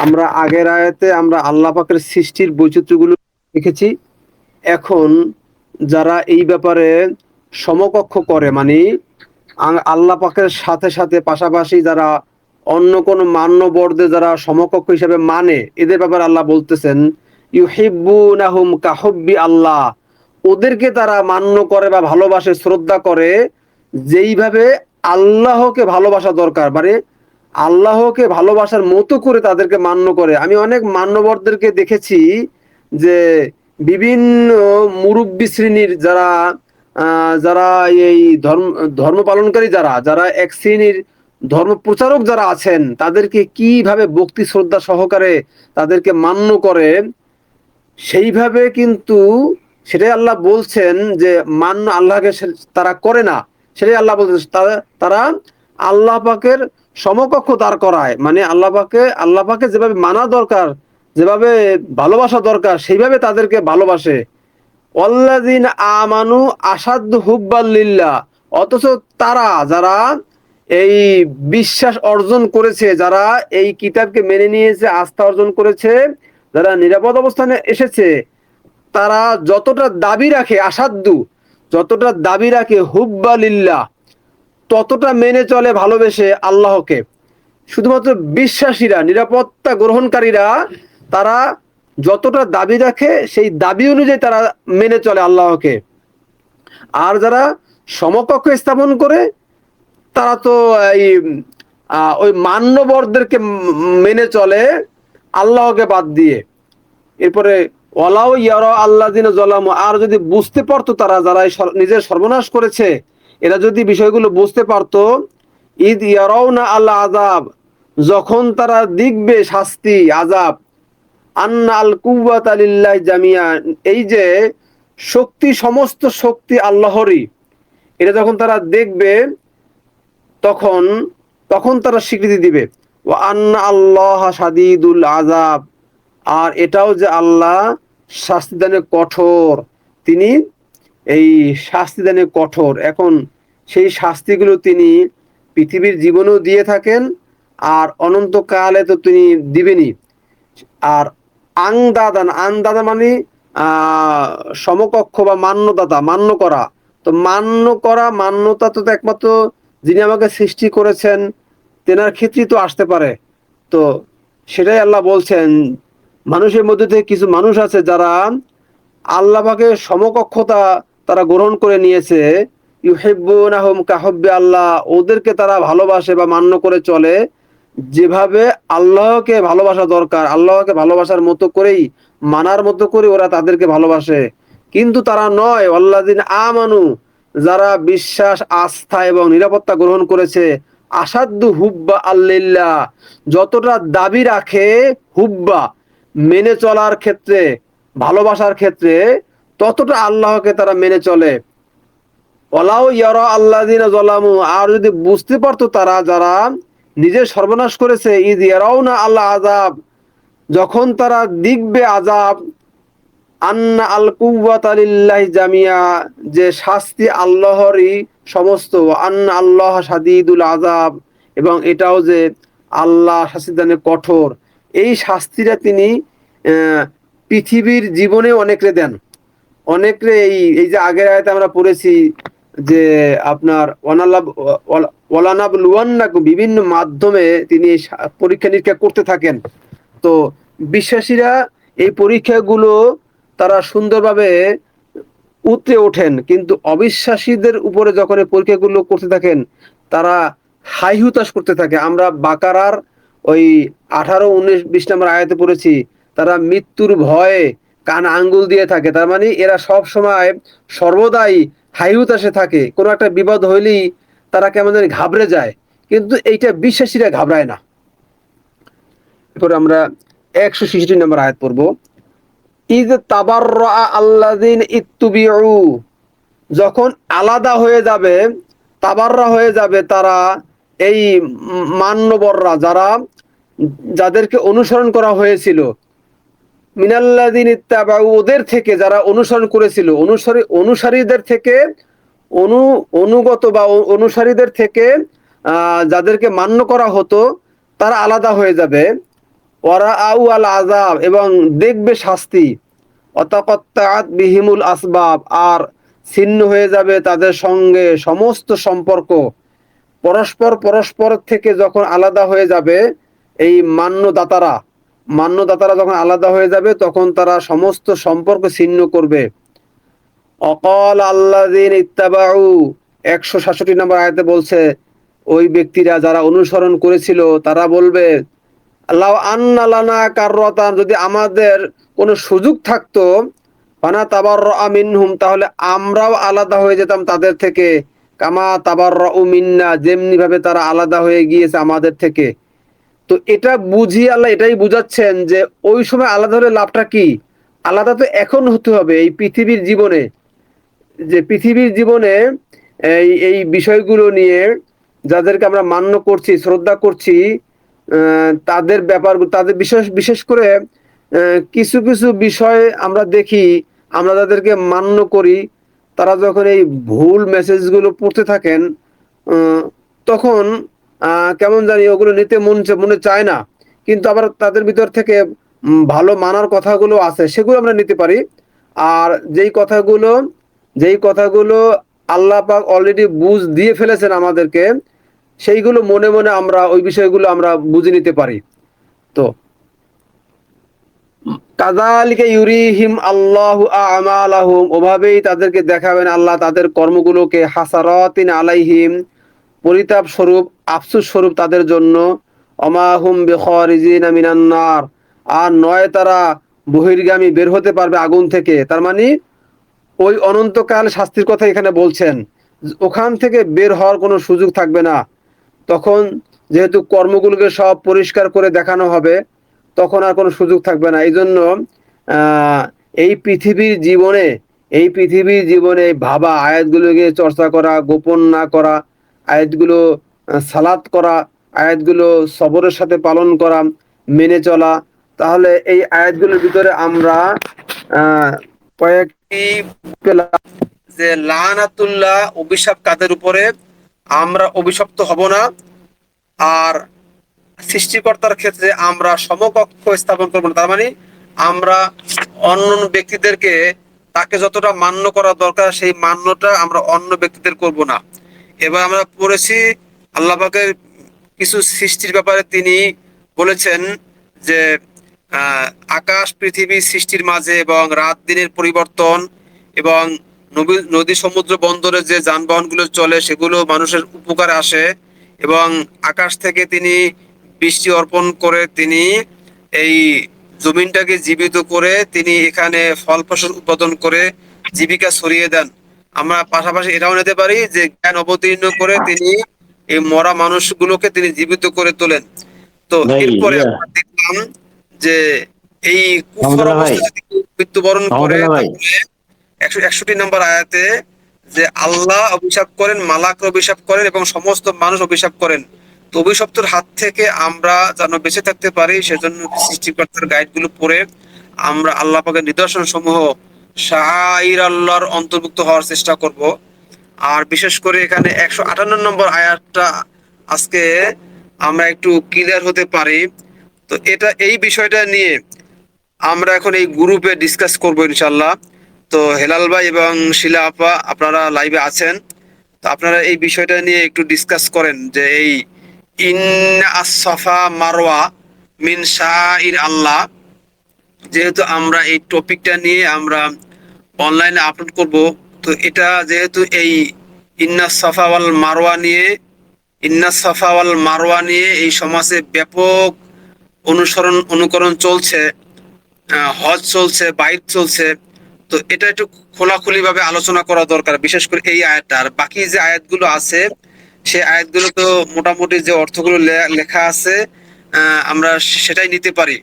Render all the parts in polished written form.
আমরা আগের আয়াতে আমরা আল্লাহ পাকের সৃষ্টির বৈচিত্র্যগুলো দেখেছি। এখন যারা এই ব্যাপারে সমকক্ষ করে, মানে আল্লাহ পাকের সাথে সাথে পাশাপাশি যারা অন্য কোনো মান্যবরদের যারা সমকক্ষ হিসেবে মানে, এদের ব্যাপারে আল্লাহ বলতেছেন ইউহিব্বুনাহুম কাহুব্বি আল্লাহ, ওদেরকে তারা মান্য করে বা ভালোবাসে, শ্রদ্ধা করে যেইভাবে আল্লাহকে ভালোবাসা দরকার, মানে আল্লাহকে ভালোবাসার মতো করে তাদেরকে মান্য করে। আমি অনেক মান্যবরদেরকে দেখেছি যে বিভিন্ন মুরব্বী শ্রেণীর যারা যারা এই ধর্ম পালনকারী, যারা যারা এক শ্রেণীর ধর্ম প্রচারক যারা আছেন, তাদেরকে কিভাবে ভক্তি শ্রদ্ধা সহকারে তাদেরকে মান্য করে, সেইভাবে কিন্তু সেটাই আল্লাহ বলছেন যে মান্য আল্লাহকে তারা করে না। সেটাই আল্লাহ বলছেন তারা আল্লাহ পাকের সমকক্ষ দাঁড় করায়, মানে আল্লাহ পাকে যেভাবে মানা দরকার, যেভাবে ভালোবাসা দরকার, সেইভাবে তাদেরকে ভালোবাসে। ওয়াল্লাযিন আমানু আসাদ্দু হুব্বাল লিল্লাহ, অথচ তারা যারা এই বিশ্বাস অর্জন করেছে, যারা এই কিতাবকে মেনে নিয়েছে, আস্থা অর্জন করেছে, যারা নিরাপদ অবস্থানে এসেছে, তারা যতটা দাবি রাখে, আসাদ্দু যতটা দাবি রাখে হুব্বা লিল্লাহ, ততটা মেনে চলে ভালোবেসে আল্লাহকে। শুধুমাত্র বিশ্বাসীরা, নিরাপত্তা গ্রহণকারীরা, তারা যতটা দাবি রাখে সেই দাবি অনুযায়ী তারা মেনে চলে আল্লাহকে। আর যারা সমকক্ষ স্থাপন করে, তারা তো এই ওই মান্যবরদেরকে মেনে চলে আল্লাহকে বাদ দিয়ে। এরপরে ওয়ালাউ ইয়ারা আল্লাযিনা যালামু, আর যদি বুঝতে পারতো তারা, যারা নিজের সর্বনাশ করেছে, এরা যদি বিষয়গুলো বুঝতে পারতো, ইদ ইয়ারাউনা আল আযাব, যখন তারা দেখবে শাস্তি, আযাব, আন্না আল কুওয়াতা লিল্লাহি জামিয়া, এই যে শক্তি, সমস্ত শক্তি আল্লাহরই, এটা যখন তারা দেখবে, তখন তখন তারা স্বীকৃতি দিবে ওয়া আন্না আল্লাহ শাদীদুল আযাব, আর এটাও যে আল্লাহ শাস্তিদানে কঠোর, তিনি এই শাস্তিদানে কঠোর। এখন সেই শাস্তিগুলো তিনি পৃথিবীর জীবনেও দিয়ে থাকেন, আর অনন্তকালে তো তিনি দিবেনই। আর আংদাদা মানে সমকক্ষ বা মান্যদাতা, মান্য করা। তো মান্য করা, মান্যতা তো একমাত্র যিনি আমাকে সৃষ্টি করেছেন তেনার ক্ষেত্রেই তো আসতে পারে। তো সেটাই আল্লাহ বলছেন, মানুষের মধ্যে থেকে কিছু মানুষ আছে যারা আল্লাহ পাকের সমকক্ষতা তারা গ্রহণ করে নিয়েছে। ইউহিব্বুনাহুম কাহুব্বি আল্লাহ, ওদেরকে তারা ভালোবাসে বা মান্য করে চলে যেভাবে আল্লাহকে ভালোবাসা দরকার, আল্লাহকে ভালোবাসার মতো করেই, মানার মতো করে ওরা তাদেরকে ভালোবাসে। কিন্তু তারা নয় ওয়াল্লাযিনা আমানু, যারা বিশ্বাস, আস্থা এবং নিরাপত্তা গ্রহণ করেছে, আসাদ্দু হুব্বা আল্লিল্লাহ, যতটা দাবি রাখে হুব্বা, মেনে চলার ক্ষেত্রে, ভালোবাসার ক্ষেত্রে, ততটা আল্লাহকে তারা মেনে চলে। ওয়ালাউ ইয়ারা আল্লাযিনা যালামু, আর যদি বুঝতে পারতো তারা, যারা নিজের সর্বনাশ করেছে, ইদ ইয়ারাউনা আল আযাব, যখন তারা দেখবে আযাব, আন্না আল কুওয়াতা লিল্লাহি জামিয়া, যে শাস্তি আল্লাহরই সমস্ত, আন্না আল্লাহ শাদীদুল আযাব, এবং এটাও যে আল্লাহ শাস্তিদানে কঠোর। এই শাস্তিটা তিনি পৃথিবীর জীবনে অনেকরে দেন, অনেকরে। এই এই যে আগের আয়াতে আমরা পড়েছি যে আপনার ওয়ালানাবলুওয়ান্নাকুম, বিভিন্ন মাধ্যমে তিনি পরীক্ষা নিরীক্ষা করতে থাকেন। তো বিশ্বাসীরা এই পরীক্ষাগুলো তারা সুন্দরভাবে উতরে ওঠেন, কিন্তু অবিশ্বাসীদের উপরে যখন এই পরীক্ষাগুলো করতে থাকেন, তারা হাই হুতাশ করতে থাকে। আমরা বাকারার ওই 18, 19, 20 নম্বর আয়াতে পড়েছি, তারা মৃত্যুর ভয়ে কান আঙ্গুল দিয়ে থাকে। তার মানে এরা সব সময় সর্বদাই হাই হুতাশে থাকে। কোনো একটা বিপদ হইলেই তারা কেমন জানি ঘাবড়ে যায়, কিন্তু এইটা বিশ্বাসীরা ঘাবড়ায় না। এরপর আমরা 166 নম্বর আয়াত পড়বো। ইদ তাবাররা আল্লাযিন ইত্তুবিউ, যখন আলাদা হয়ে যাবে, তাবাররা হয়ে যাবে তারা, এই মান্যবররা, যারা যাদেরকে অনুসরণ করা হয়েছিল, মিনাল্লাযিন ইত্তাবাউ, ওদের থেকে যারা অনুসরণ করেছিল, অনুসারীদের থেকে, অনুগত বা অনুসারীদের থেকে যাদেরকে মান্য করা হতো, তারা আলাদা হয়ে যাবে। ওয়ারাআউ আল আযাব, এবং দেখবে শাস্তি। ওয়াতাকাত্তাআত বিহিমুল আসবাব, আর ছিন্ন হয়ে যাবে তাদের সঙ্গে সমস্ত সম্পর্ক। পরস্পর পরস্পর থেকে যখন আলাদা হয়ে যাবে, এই মান্যদাতারা যখন আলাদা হয়ে যাবে, তখন তারা সমস্ত সম্পর্ক ছিন্ন করবে। অকাল আল্লাযীনা ইত্তাবাউ, 167 নম্বর আয়াতে বলছে, ওই ব্যক্তিরা যারা অনুসরণ করেছিল তারা বলবে, লাউ আন্না লানা কাররাতান, যদি আমাদের কোনো সুযোগ থাকতো, ফানা তাবাররাআ মিনহুম, তাহলে আমরাও আলাদা হয়ে যেতাম তাদের থেকে, কামা তাবাররাউ মিন্না, যেমনি ভাবে তারা আলাদা হয়ে গিয়েছে আমাদের থেকে। তো এটা বুঝি আল্লাহ এটাই বুঝাচ্ছেন যে ওই সময় আলাদা হলে লাভটা কি? আলাদা তো এখন হতে হবে এই পৃথিবীর জীবনে, যে পৃথিবীর জীবনে এই বিষয়গুলো নিয়ে যাদেরকে আমরা মান্য করছি, শ্রদ্ধা করছি, তাদের ব্যাপার, তাদের বিশেষ বিশেষ করে কিছু কিছু বিষয় আমরা দেখি, আমরা যাদেরকে মান্য করি, তারা যখন এই ভুল মেসেজগুলো পড়তে থাকেন, তখন কেমন জানি ওগুলো নিতে মনে চায় না, কিন্তু আবার তাদের ভিতর থেকে ভালো মানার কথাগুলো আছে, সেগুলো আমরা নিতে পারি। আর যেই কথাগুলো আল্লাহ পাক অলরেডি বুঝ দিয়ে ফেলেছেন আমাদেরকে, সেইগুলো মনে মনে আমরা ওই বিষয়গুলো আমরা বুঝে নিতে পারি। তো কাযালিকা ইউরিহিম আল্লাহু আমালাহুম, ওভাবেই তাদেরকে দেখাবেন আল্লাহ তাদের কর্মগুলোকে, হাসারাতিন আলাইহিম, পরিতাপ স্বরূপ, আফসোস স্বরূপ তাদের জন্য, ওমা হুম বিখারিজিনা মিনান নার, আর নয় তারা বহির্গামী, বের হতে পারবে আগুন থেকে। তার মানে ওই অনন্তকাল শাস্তির কথা এখানে বলছেন, ওখান থেকে বের হওয়ার কোনো সুযোগ থাকবে না। তখন যেহেতু কর্মগুলোকে সব পরিষ্কার করে দেখানো হবে, তখন আর কোনো সুযোগ থাকবে না। এই জন্য আহ, এই পৃথিবীর জীবনে ভাবা, আয়াতগুলোকে চর্চা করা, গোপন না করা, আয়াতগুলো সালাত করা, আয়াতগুলো সবরের সাথে পালন করা, মেনে চলা, তাহলে এই আয়াতগুলোর ভিতরে আমরা আহ, কয়েকটি পেলাম যে লানাতুল্লাহ, অভিশাপ কাদের উপরে, আমরা অভিশপ্ত হব না, আর সৃষ্টিকর্তার ক্ষেত্রে আমরা সমকক্ষ স্থাপন করবো না। তার মানে আমরা অন্য ব্যক্তিদেরকে, তাকে যতটা মান্য করা দরকার সেই মান্যটা আমরা অন্য ব্যক্তিদের করব না। এবার আমরা পড়েছি আল্লাহ পাকের কিছু সৃষ্টির ব্যাপারে তিনি বলেছেন যে আকাশ পৃথিবী সৃষ্টির মাঝে এবং রাত দিনের পরিবর্তন, এবং নদী সমুদ্র বন্দরে যে যানবাহনগুলো চলে সেগুলো মানুষের উপকারে আসে, এবং আকাশ থেকে তিনি বৃষ্টি অর্পণ করে তিনি এই জমিনটাকে জীবিত করে তিনি এখানে ফল ফসল উৎপাদন করে জীবিকা ছড়িয়ে দেন। আমরা পাশাপাশি এটাও নিতে পারি যে জ্ঞান অবতীর্ণ করে তিনি এই মরা মানুষগুলোকে তিনি জীবিত করে তোলেন। তো ভাই এরপরে ইয়া আমরা দেখলাম যে এই কুফর মাহমুদুল্লাহ ভাই, অবস্থা যদি মৃত্যুবরণ করে, মাহমুদুল্লাহ ভাই, তাহলে 161 নম্বর আয়াতে যে আল্লাহ অভিশাপ করেন, মালাকরা অভিশাপ করেন, এবং সমস্ত মানুষ অভিশাপ করেন। তো অভিশপ্তর হাত থেকে আমরা যেন বেঁচে থাকতে পারি, সেজন্য সৃষ্টিকর্তার গাইডগুলো পড়ে আমরা আল্লাহ পাকের নিদর্শন সমূহ, শাআইর আল্লাহর অন্তর্ভুক্ত হওয়ার চেষ্টা করব। আর বিশেষ করে এখানে 158 নম্বর আয়াতটা আজকে আমরা একটু ক্লিয়ার হতে পারি। তো এই বিষয়টা নিয়ে আমরা এখন এই গ্রুপে ডিসকাস করব ইনশাল্লাহ। তো হেলাল ভাই এবং শিলা আপা, আপনারা লাইভে আছেন, তো আপনারা এই বিষয়টা নিয়ে একটু ডিসকাস করেন যে এই ইন্না আস-সাফা মারওয়া মিন শাআইর আল্লাহ, যেহেতু আমরা এই টপিকটা নিয়ে আমরা অনলাইনে আপলোড করব, তো এটা যেহেতু এই ইন্না সাফা ওয়াল মারওয়া নিয়ে এই সমাজে ব্যাপক অনুকরণ চলছে, হজ চলছে, বাইত চলছে, তো এটা একটু খোলাখুলি ভাবে আলোচনা করা দরকার, বিশেষ করে এই আয়াতটা। আর বাকি যে আয়াতগুলো আছে সেই আয়াতগুলো তো মোটামুটি যে অর্থগুলো লেখা আছে আমরা সেটাই নিতে পারি,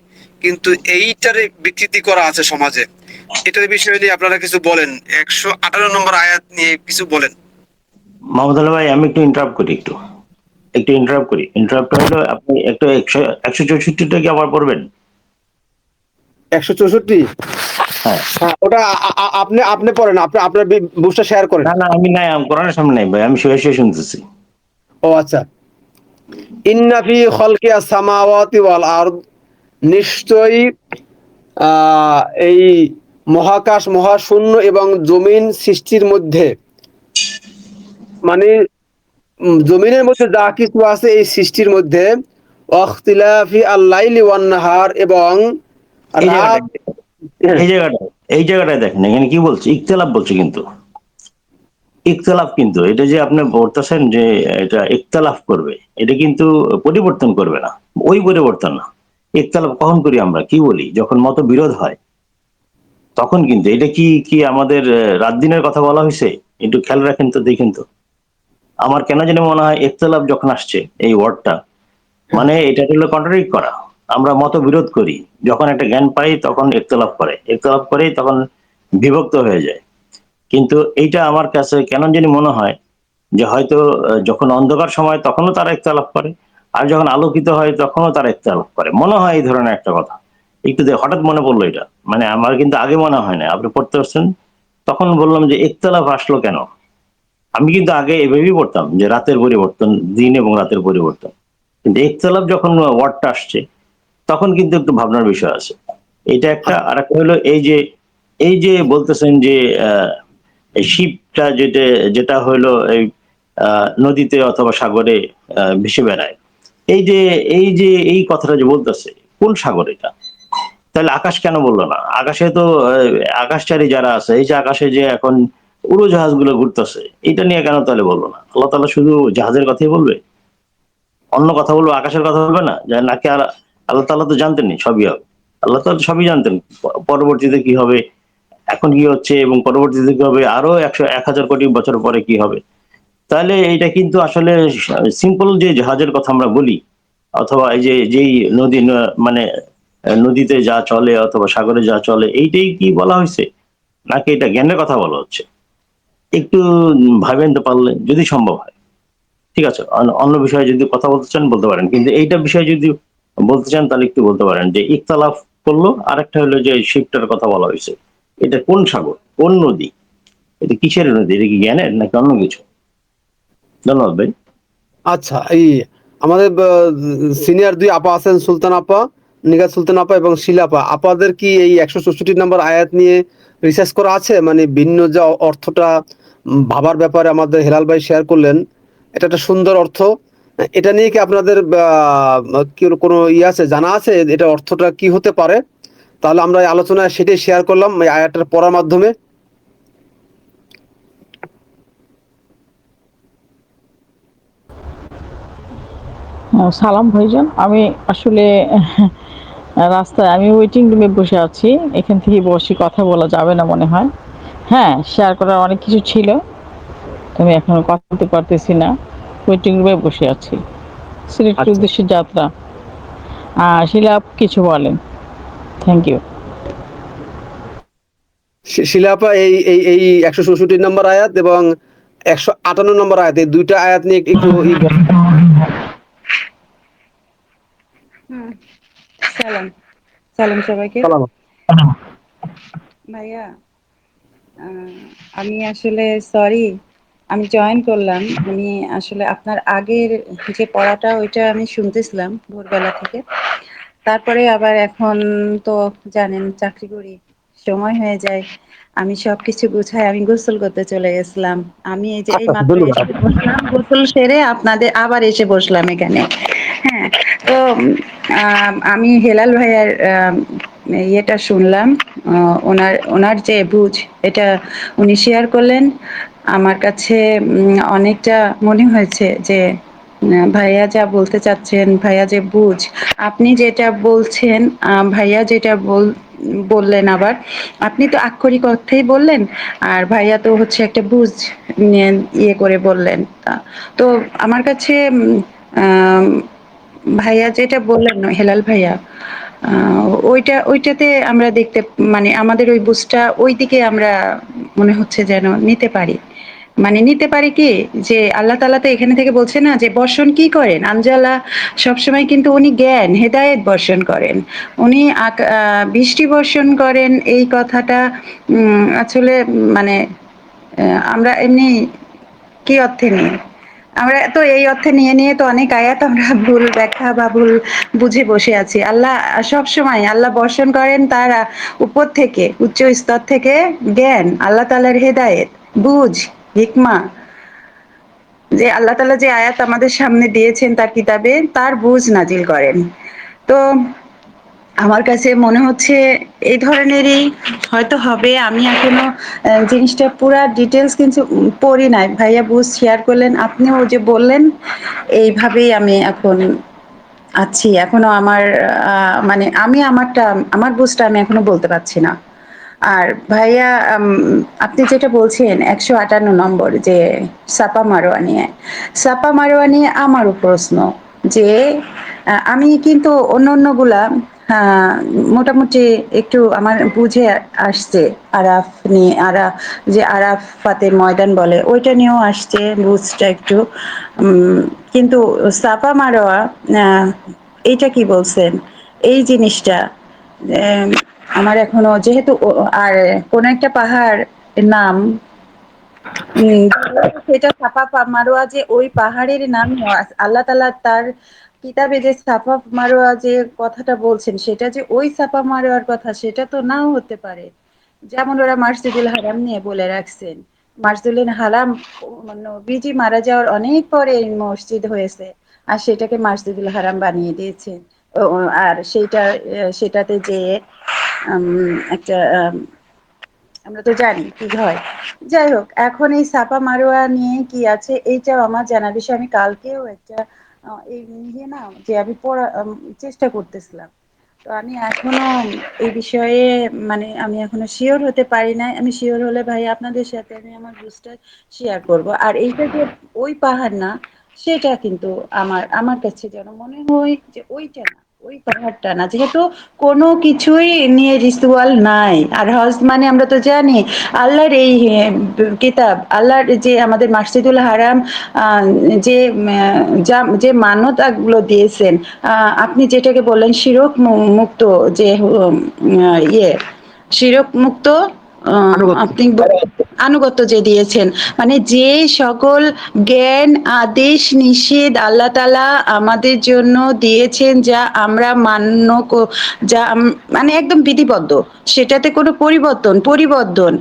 কিন্তু এইটার বিকৃতি করা আছে সমাজে। এটার বিষয় নিয়ে আপনারা কিছু বলেন, 158 নম্বর আয়াত নিয়ে কিছু বলেন। মাহমুদুল্লাহ ভাই, আমি একটু ইন্টারাপ্ট করি, একটু ইন্টারাপ্ট করি। ইন্টারাপ্ট হলো আপনি একটু 164টা কি আবার পড়বেন? 164, হ্যাঁ। হ্যাঁ, ওটা আপনি আপনি পড়েন, আপনি আপনার বুকটা শেয়ার করেন। না না, আমি নাই, আমি কোরআনের সামনে নাই ভাই, আমি শুয়ে শুয়ে শুনতেছি। ও আচ্ছা। ইন্না ফি খালকিয়াস সামাওয়াতি ওয়াল আরদ নিশ্চয়ই আহ, এই মহাকাশ, মহাশূন্য এবং জমিন সৃষ্টির মধ্যে, মানে জমিনের মধ্যে যা কিছু আছে এই সৃষ্টির মধ্যে, অখতিলাফি আল-লাইলি ওয়ান নাহার, এবং এই জায়গাটা রাত, হ্যাঁ, এই জায়গাটা এই জায়গাটায় দেখেন এখানে কি বলছে, ইখতিলাফ বলছে, কিন্তু ইখতিলাফ, কিন্তু এটা যে আপনি বলতেছেন যে এটা ইখতিলাফ করবে, এটা কিন্তু পরিবর্তন করবে না, ওই পরিবর্তন না। ইখতিলাফ কখন করি আমরা, কি বলি, যখন মতবিরোধ হয় তখন। কিন্তু এটা কি কি আমাদের রাত দিনের কথা বলা হয়েছে? একটু খেয়াল রাখেন তো, দেখেন তো। আমার কেন জানি মনে হয় ইখতিলাফ যখন আসছে এই ওয়ার্ডটা, হ্যাঁ, মানে এটা হলো কন্ট্রাডিক্ট করা। আমরা মতবিরোধ করি, যখন একটা জ্ঞান পাই তখন ইখতিলাফ করে, ইখতিলাফ করেই তখন বিভক্ত হয়ে যায়। কিন্তু এইটা আমার কাছে কেন জানি মনে হয় যে হয়তো যখন অন্ধকার সময় তখনও তারা ইখতিলাফ করে, আর যখন আলোকিত হয় তখনও তারা ইখতিলাফ করে, মনে হয় এই ধরনের একটা কথা। একটু হঠাৎ মনে পড়লো এটা, মানে আমার কিন্তু আগে মনে হয় না, আপনি পড়তে পারছেন তখন বললাম যে ইখতিলাফ আসলো কেন। আমি কিন্তু আগে এভাবেই পড়তাম যে রাতের পরিবর্তন, দিন এবং রাতের পরিবর্তন। কিন্তু ইখতিলাফ যখন ওয়ার্ডটা আসছে তখন কিন্তু একটু ভাবনার বিষয় আছে। এটা একটা। আর একটা হলো এই যে বলতেছেন যে আহ, এই শিপটা যেটা যেটা হলো এই নদীতে অথবা সাগরে ভেসে বেড়ায়, এই যে এই কথাটা যে বলতেছে, কোন সাগর এটা? তাহলে আকাশ কেন বললো না? আকাশে তো আকাশচারী যারা আছে, এই যে আকাশে যে এখন উড়োজাহাজ গুলো ঘুরতেছে, এটা নিয়ে কেন তাহলে বললো না? আল্লাহ তাআলা শুধু জাহাজের কথাই বলবে, অন্য কথা বলবো, আকাশের কথা বলবে না? যে নাকি আর আল্লাহ তাআলা তো জানতেনই সবই হবে, আল্লাহ তাআলা সবই জানতেন, পরবর্তীতে কি হবে, এখন কি হচ্ছে এবং পরবর্তীতে কি হবে, আরো 100-1000 কোটি বছর পরে কি হবে। তাহলে এটা কিন্তু আসলে সিম্পল যে জাহাজের কথা আমরা বলি, অথবা এই যে যেই নদী মানে নদীতে যা চলে অথবা সাগরে যা চলে, এইটাই কি বলা হয়েছে, নাকি এটা জ্ঞানের কথা বলা হচ্ছে? একটু ভাবেন তো পারলে, যদি সম্ভব হয়। ঠিক আছে, অন্য বিষয়ে যদি কথা বলতে চান বলতে পারেন, কিন্তু এইটা বিষয়ে যদি বলতে চান তাহলে একটু বলতে পারেন যে ইখতালাফ করলো, আর একটা হলো যে শিপটার কথা বলা হয়েছে, এটা কোন সাগর, কোন নদী, এটা কিসের নদী, এটা কি জ্ঞানের নাকি অন্য কিছু? ধন্যবাদ ভাই। আচ্ছা, এই আমাদের সিনিয়র দুই আপা আছেন, সুলতান আপা, নিগার সুলতান আপা এবং শিলা আপা, আপাদের কি এই 164 নম্বর আয়াত নিয়ে রিসার্চ করা আছে? মানে ভিন্ন যে অর্থটা ভাবার ব্যাপারে আমাদের হেলাল ভাই শেয়ার করলেন, এটা একটা সুন্দর অর্থ। এটা নিয়ে কি আপনাদের কি কোনো আছে, জানা আছে এটা অর্থটা কি হতে পারে? তাহলে আমরা এই আলোচনায় সেটাই শেয়ার করলাম এই আয়াতটা পড়ার মাধ্যমে। সালাম ভাইজান, আমি আসলে রাস্তায়, আমি ওয়েটিং রুমে বসে আছি। এখান থেকে বসে কথা বলা যাবে না মনে হয়। হ্যাঁ, শেয়ার করার অনেক কিছু ছিল, তো আমি এখন কথা বলতে পারতেছি না। ওয়েটিং রুমে বসে আছি, সিলেটের আচ্ছা, উদ্দেশ্যে যাত্রা। শিলা আপু কিছু বলেন। Thank you. শিলা আপা, এই এই এই 164 নম্বর আয়াত এবং 158 নম্বর আয়াত, এই দুইটা আয়াত নিয়ে একটু হুম, সালাম সালাম সবাইকে। সালাম। ভাইয়া, আহ, আমি আসলে সরি, আমি জয়েন করলাম। আমি আসলে আপনার আগের যে পড়াটা ওইটা আমি শুনতেছিলাম ভোরবেলা থেকে। তারপরে আবার এখন তো জানেন চাকরি করি, সময় হয়ে যায়। আমি সবকিছু গুছাই আমি গোসল করতে চলে গেছিলাম। আমি এই যে এই আচ্ছা, আচ্ছা, মাত্র ধন্যবাদ। এসে বসলাম, গোসল সেরে আপনাদের আবার এসে বসলাম এখানে। হ্যাঁ, তো আমি হেলাল ভাইয়ার ইয়েটা শুনলাম। ওনার ওনার যে বুঝ, এটা উনি শেয়ার করলেন। আমার কাছে অনেকটা মনে হয়েছে যে ভাইয়া যা বলতে চাচ্ছেন, ভাইয়া যে বুঝ, আপনি যেটা বলছেন, ভাইয়া যেটা বললেন, আবার আপনি তো আক্ষরিক অর্থেই বললেন, আর ভাইয়া তো হচ্ছে একটা বুঝ নিয়ে ইয়ে করে বললেন। তো আমার কাছে আম, ভাইয়া যেটা বললেন, হেলাল ভাইয়া, ওইটাতে আমরা দেখতে, মানে আমাদের ওই বুঝটা ওই দিকে আমরা মনে হচ্ছে যেন নিতে পারি। মানে নিতে পারি কি, যে আল্লাহ তাআলা তো এখানে থেকে বলছে না যে বর্ষণ কি করেন আঞ্জালা, সবসময় কিন্তু উনি জ্ঞান হেদায়েত বর্ষণ করেন। উনি বৃষ্টি বর্ষণ করেন, এই কথাটা আসলে মানে আমরা এমনি কি অর্থে নিই? আমরা তো এই অর্থে নিয়ে নিয়ে তো অনেক আয়াত আমরা ভুল ব্যাখ্যা বা ভুল বুঝে বসে আছি। আল্লাহ সব সময় আল্লাহ বর্ষণ করেন তার উপর থেকে, উচ্চ স্তর থেকে জ্ঞান, আল্লাহ তাআলার হেদায়েত, বুঝ, হিকমা, যে আল্লাহ তাআলা যে আয়াত আমাদের সামনে দিয়েছেন তার কিতাবে, তার বুঝ নাজিল করেন। তো আমার কাছে মনে হচ্ছে এই ধরনেরই হয়তো হবে। আমি এখনো জিনিসটা পুরা ডিটেলস কিন্তু পড়ি নাই। ভাইয়া বুঝ শেয়ার করলেন, আপনিও যে বললেন, এইভাবেই আমি এখন আছি। এখনো আমার মানে আমি আমারটা, আমার বুঝটা আমি এখনো বলতে পারছি না। আর ভাইয়া আপনি যেটা বলছেন ১৫৮ নম্বর যে ছাপা মারোয়া নিয়ে। ছাপা মারোয়া নিয়ে আমারও প্রশ্ন যে আমি কিন্তু অন্যান্যগুলা আ মোটামুটি একটু আমার বুঝে আসছে। আরাফ নিয়ে যে আরাফাতের ময়দান বলে ওইটা নিয়েও আসছে বুঝটা একটু। কিন্তু ছাপা মারোয়া আ এইটা কি বলছেন? এই জিনিসটা এম আমার এখনো যেহেতু আর কোন একটা পাহাড় নাম উম সেটা মারোয়া যে ওই পাহাড়ের নাম আল্লাহ তাআলা তার কিতাবে যে সাফা মারোয়া যে কথাটা বলছেন সেটা যে ওই সাফা মারোয়ার কথা সেটা তো নাও হতে পারে। যেমন ওরা মসজিদুল হারাম নিয়ে বলে রাখছেন। মসজিদুল হারাম নবীজি মারা যাওয়ার অনেক পরে এই মসজিদ হয়েছে। আর সেটাকে মসজিদুল হারাম বানিয়ে দিয়েছেন। আর সেটাতে যেয়ে একটা আমরা তো জানি কি হয়। যাই হোক, এখন এই ছাপা মারোয়া নিয়ে কি আছে এইটাও আমার জানার বিষয়। আমি কালকেও একটা এই নিয়ে না যে আমি পড়া চেষ্টা করতেছিলাম। তো আমি এখনো এই বিষয়ে মানে আমি এখনো সিওর হতে পারি নাই। আমি সিওর হলে ভাই আপনাদের সাথে আমি আমার বুঝটা শেয়ার করব। আর এইটা যে ওই পাহাড় না, সেটা কিন্তু আমার কাছে যেন মনে হয় যে ওইটা না, ওই পাহাড়টা না। যেহেতু কোনো কিছুই নিয়ে রিচুয়াল নাই। আর হজ মানে আমরা তো জানি আল্লাহর এই কিতাব, আল্লাহর যে আমাদের মসজিদুল হারাম যে যে মান্যতাগুলো দিয়েছেন, আপনি যেটাকে বললেন শিরক মুক্ত যে ইয়ে শিরক মুক্ত আনুগত্য। আপনি আনুগত্য যে দিয়েছেন, মানে যে সকল জ্ঞান আদেশ নিষেধ আল্লাহ তাআলা আমাদের জন্য দিয়েছেন যা আমরা মান্য যা মানে একদম বিধিবদ্ধ, সেটাতে কোনো পরিবর্তন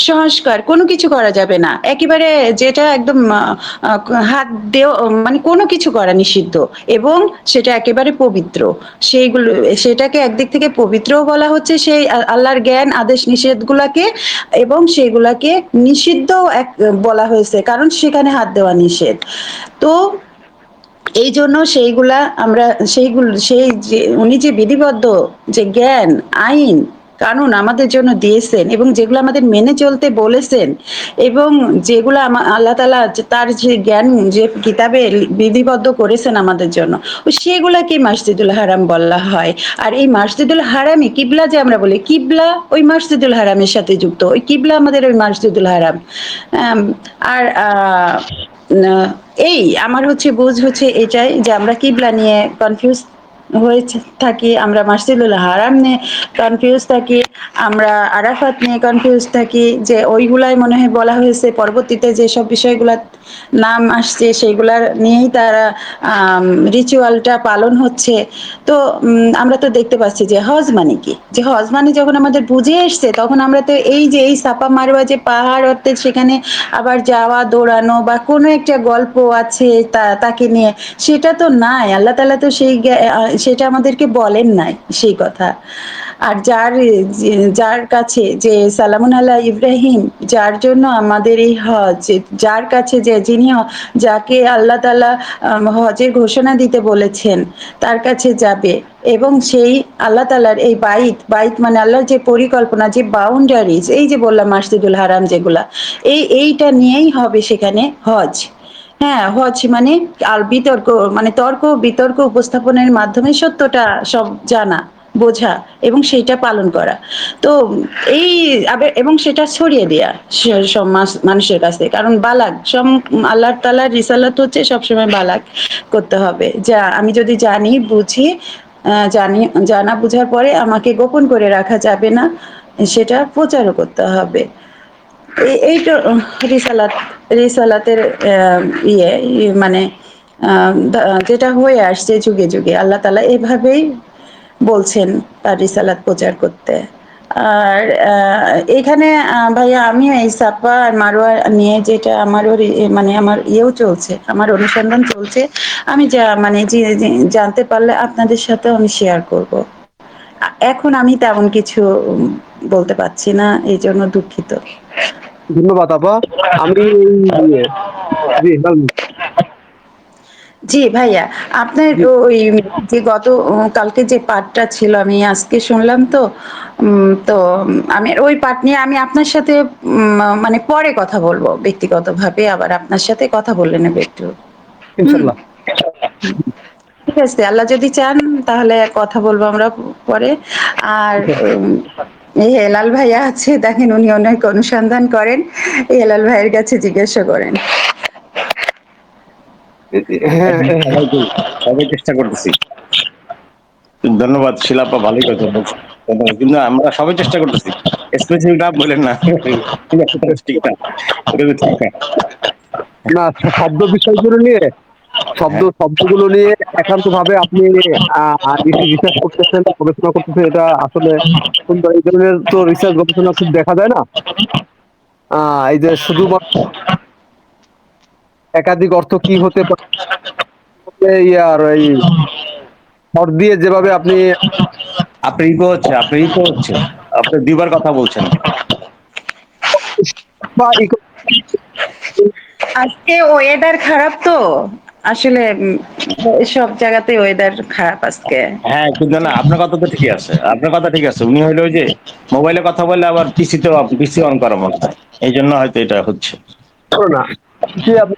সংস্কার কোনো কিছু করা যাবে না। একেবারে যেটা একদম হাত দেওয়া মানে কোনো কিছু করা নিষিদ্ধ, এবং সেটা একেবারে পবিত্র। সেইগুলো সেটাকে একদিক থেকে পবিত্রও বলা হচ্ছে সেই আল্লাহর জ্ঞান আদেশ নিষেধগুলাকে, এবং সেগুলাকে নিষিদ্ধ এক বলা হয়েছে কারণ সেখানে হাত দেওয়া নিষেধ। তো এই জন্য সেইগুলা আমরা সেই যে উনি যে বিধিবদ্ধ যে জ্ঞান আইন কানুন আমাদের জন্য দিয়েছেন এবং যেগুলো আমাদের মেনে চলতে বলেছেন, এবং যেগুলো আল্লাহ তাআলা তার যে জ্ঞান যে কিতাবে বিধিবদ্ধ করেছেন আমাদের জন্য, সেগুলাকে মসজিদুল হারাম বলা হয়। আর এই মসজিদুল হারামই কিবলা যে আমরা বলি, কিবলা ওই মসজিদুল হারামের সাথে যুক্ত, ওই কিবলা আমাদের ওই মসজিদুল হারাম। আর এই আমার হচ্ছে বুঝ হচ্ছে এটাই যে আমরা কিবলা নিয়ে কনফিউজ হয়ে থাকি, আমরা মসজিদুল হারাম নিয়ে কনফিউজ থাকি, আমরা আরাফাত নিয়ে কনফিউজ থাকি যে ওইগুলাই মনে হয় বলা হয়েছে, পরবর্তীতে যেসব বিষয়গুলা নাম আসছে সেগুলা নিয়েই তারা রিচুয়ালটা পালন হচ্ছে। তো আমরা তো দেখতে পাচ্ছি যে হজ মানে কি, যে হজ মানে যখন আমাদের বুঝে এসছে তখন আমরা তো এই যে এই সাপা মারোয়া যে পাহাড় অর্থে সেখানে আবার যাওয়া দৌড়ানো বা কোনো একটা গল্প আছে তাকে নিয়ে, সেটা তো নাই। আল্লাহ তাআলা তো সেটা আমাদেরকে বলেন নাই সেই কথা। আর যার কাছে যে সালামুন আল্লাহ ইব্রাহিম, যার জন্য আমাদের এই হজ, যার কাছে যে যাকে আল্লাহ তাআলা হজের ঘোষণা দিতে বলেছেন তার কাছে যাবে, এবং সেই আল্লাহ তাআলার এই বাইত মানে আল্লাহর যে পরিকল্পনা, যে বাউন্ডারিজ, এই যে বললাম মসজিদুল হারাম যেগুলা, এইটা নিয়েই হবে সেখানে হজ। হ্যাঁ, হজ মানে আর মানে তর্ক বিতর্ক উপস্থাপনের মাধ্যমে সত্যটা সব জানা, বোঝা এবং সেইটা পালন করা। তো এই এবং সেটা ছড়িয়ে দেয়া সব মানুষের কাছে, কারণ বালাগ আল্লাহ তাআলার রিসালাত হচ্ছে সবসময় বালাগ করতে হবে। যা আমি যদি জানি বুঝি, জানা বুঝার পরে আমাকে গোপন করে রাখা যাবে না, সেটা প্রচারও করতে হবে। এই তো রিসালাত রিসালাতের মানে যেটা হয়ে আসছে যুগে যুগে, আল্লাহ তাআলা এভাবেই বলছেন তার রিসালাত প্রচার করতে। আর এখানে ভাইয়া আমি এই সাফা আর মারোয়া নিয়ে যেটা আমারও মানে আমার ইয়েও চলছে, আমার অনুসন্ধান চলছে। আমি যা মানে জানতে পারলে আপনাদের সাথেও আমি শেয়ার করব। এখন আমি তেমন কিছু বলতে পারছি না, এই জন্য দুঃখিত। ধন্যবাদ আপা। আমি এই জি হ্যাঁ, জি ভাইয়া, আপনার জি, ওই যে গত কালকে যে পাঠটা ছিল আমি আজকে শুনলাম তো, তো আমি ওই পাঠ নিয়ে আমি আপনার সাথে মানে পরে কথা বলবো ব্যক্তিগতভাবে, আবার আপনার সাথে কথা বলে নেবো একটু। হুম, ইনশাল্লাহ। ঠিক আছে, আল্লাহ যদি চান তাহলে কথা বলবো আমরা পরে। আর এই হেলাল ভাইয়া আছে, দেখেন উনি অনেক অনুসন্ধান করেন, এই হেলাল ভাইয়ের কাছে জিজ্ঞাসা করেন। হ্যাঁ একদম হ্যাঁ, সবাইকে, সবাই চেষ্টা করতেছি। ধন্যবাদ শিলাপা, ভালোই কথা বলছেন। ধন্যবাদ। কিন্তু আমরা সবাই চেষ্টা করতেছি, স্পেসিফিক না বলেন না। ঠিক না, এটা তো ঠিক না। না, শব্দ বিষয়গুলো নিয়ে, হ্যাঁ, শব্দগুলো নিয়ে একান্ত ভাবে আপনি রিসার্চ করতেছেন, গবেষণা করতেছেন, এটা আসলে সুন্দর। এই ধরনের তো রিসার্চ গবেষণা খুব দেখা যায় না। এই যে শুধুমাত্র একাধিক অর্থ কি হতে পারে, ইয়ার এই শর্ট দিয়ে যেভাবে আপনি আপনার ইকো হচ্ছে, আপনার ইকো হচ্ছে, আপনি দুইবার কথা বলছেন। বা আজকে ওয়েদার খারাপ তো, আসলে সব জায়গাতে ওয়েদার খারাপ আজকে। হ্যাঁ, কিন্তু না, আপনার কথা তো ঠিকই আছে, আপনার কথা ঠিক আছে। উনি হইলো ওই যে মোবাইলে কথা বললে আবার পিসি অন করা মনে হয়, এই জন্য হয়তো এটা হচ্ছে। না, যে আপনি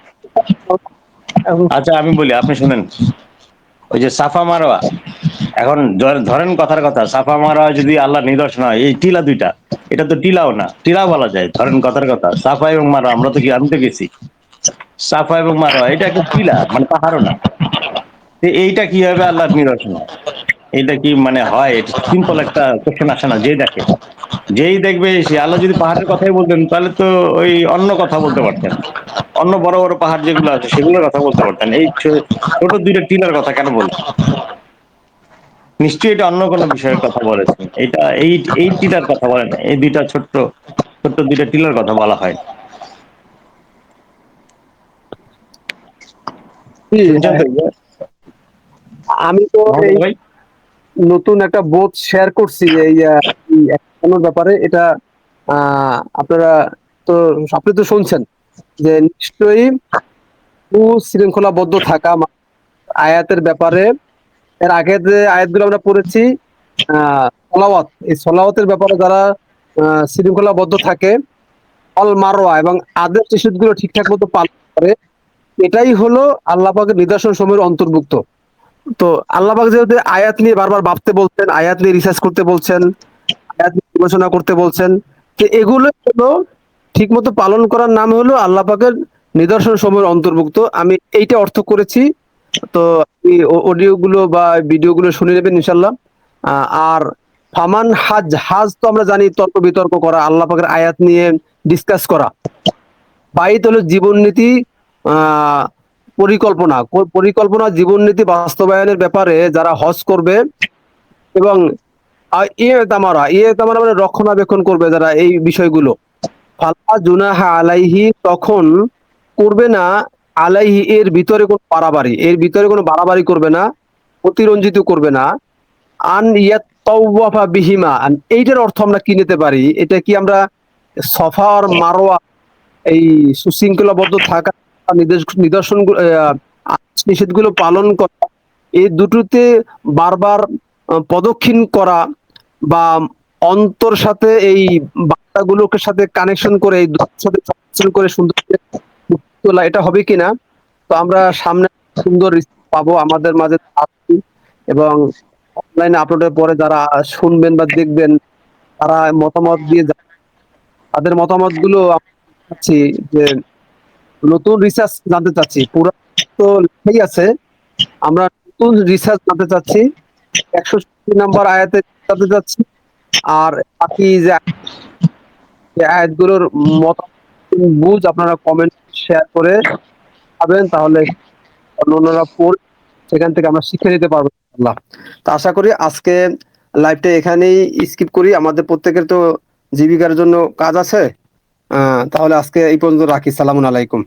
এখন আচ্ছা আমি বলি, আপনি শুনেন। ওই যে সাফা মারোয়া, এখন ধরেন কথার কথা, সাফা মারোয়া যদি আল্লাহ নিদর্শন হয়, এই টিলা দুইটা, এটা তো টিলাও না, টিলা বলা যায়। ধরেন কথার কথা, সাফা এবং মারোয়া, আমরা তো কি, আমি তো গেছি। সাফা এবং মারোয়া এটা একটা টিলা, মানে পাহাড়ও না। তো এইটা কিভাবে আল্লাহর নিদর্শন হয়? এটা কি মানে হয়? এটা সিম্পল একটা কোশ্চেন আসে না? যে দেখে, যেই দেখবে, সে আল্লাহ যদি পাহাড়ের কথাই বলতেন তাহলে তো ওই অন্য কথা বলতে পারতেন, অন্য বড় বড় পাহাড় যেগুলো আছে সেগুলোর কথা বলতে পারতেন। এই ছোট দুইটা টিলার কথা কেন বললেন? নিশ্চয়ই এটা অন্য কোনো বিষয়ের কথা বলেছেন। এটা এই টিলার কথা বলেন, এই দুইটা ছোট্ট ছোট্ট দুইটা টিলার কথা বলা হয়। কি, শুনছেন তো? আমি তো এই মোহাম্মদ ভাই, নতুন একটা বোধ শেয়ার করছি এই এই একানোর ব্যাপারে। এটা আপনারা তো, আপনি তো শুনছেন যে নিশ্চয়ই সুশৃঙ্খলাবদ্ধ থাকা আয়াতের ব্যাপারে। এর আগে যে আয়াতগুলো আমরা পড়েছি, সলাওয়াত, এই সলাওয়াতের ব্যাপারে যারা শৃঙ্খলাবদ্ধ থাকে, অল মারোয়া এবং আদেশ নিষেধগুলো ঠিকঠাক মতো পালন করে, এটাই হলো আল্লাহ পাকের নিদর্শন সমূহের অন্তর্ভুক্ত। তো আল্লাহ পাক যেহেতু আয়াত নিয়ে বারবার ভাবতে বলছেন, আয়াত নিয়ে রিসার্চ করতে বলছেন, আয়াত নিয়ে গবেষণা করতে বলছেন, তো এগুলো হলো ঠিক মতো পালন করার নাম হলো আল্লাহ পাকের নিদর্শন সমূহের অন্তর্ভুক্ত। আমি এইটা অর্থ করেছি। তো অডিও গুলো বা ভিডিও গুলো শুনে নেবেন ইনশাল্লাহ। আর ফামান হাজ, হাজ তো আমরা জানি তর্ক বিতর্ক করা, আল্লাহ পাকের আয়াত নিয়ে ডিসকাস করা। বাইত হলো জীবন নীতি, আহ পরিকল্পনা, জীবন নীতি বাস্তবায়নের ব্যাপারে যারা হজ করবে, এবং ইয়ে তামারা মানে রক্ষণাবেক্ষণ করবে যারা এই বিষয়গুলো, ফালা জুনাহা আলাইহি, তখন করবে না আলাইহি, এর ভিতরে কোনো বাড়াবাড়ি, এর ভিতরে কোনো বাড়াবাড়ি করবে না, অতিরঞ্জিত করবে না। আন ইয়াতাওয়াফা বিহিমা, এইটার অর্থ আমরা কি নিতে পারি? এটা কি আমরা সফা আর মারোয়া, এই সুশৃঙ্খলাবদ্ধ থাকা, নিদর্শন নিষেধগুলো পালন করা, এই দুটোতে বারবার প্রদক্ষিণ করা, বা অন্তর সাথে এই বার্তাগুলোকে সাথে কানেকশন করে, এই দুটোর সাথে সংমিশ্রণ করে সুন্দর করে ফুটিয়ে তোলা, এটা হবে কিনা? তো আমরা সামনে সুন্দর রিসার্চ পাবো আমাদের মাঝে আছে, এবং অনলাইনে আপলোডের পরে যারা শুনবেন বা দেখবেন, তারা মতামত দিয়ে তাদের মতামত গুলো চাচ্ছি যে নতুন রিসার্চ জানতে চাচ্ছি। পুরো তো লেখাই আছে, আমরা নতুন রিসার্চ জানতে চাচ্ছি, 160 নম্বর আয়াতে জানতে চাচ্ছি। আর বাকি যে আয়াতগুলোর মতামত বুঝ আপনারা কমেন্ট শেয়ার করে পাবেন, তাহলে অন্যরা পড়ে সেখান থেকে আমরা শিখে নিতে পারবো ইনশাআল্লাহ। তো আশা করি আজকে লাইভটা এখানেই স্কিপ করি, আমাদের প্রত্যেকের তো জীবিকার জন্য কাজ আছে। তাহলে আজকে এই পর্যন্ত রাখি। সালামু আলাইকুম।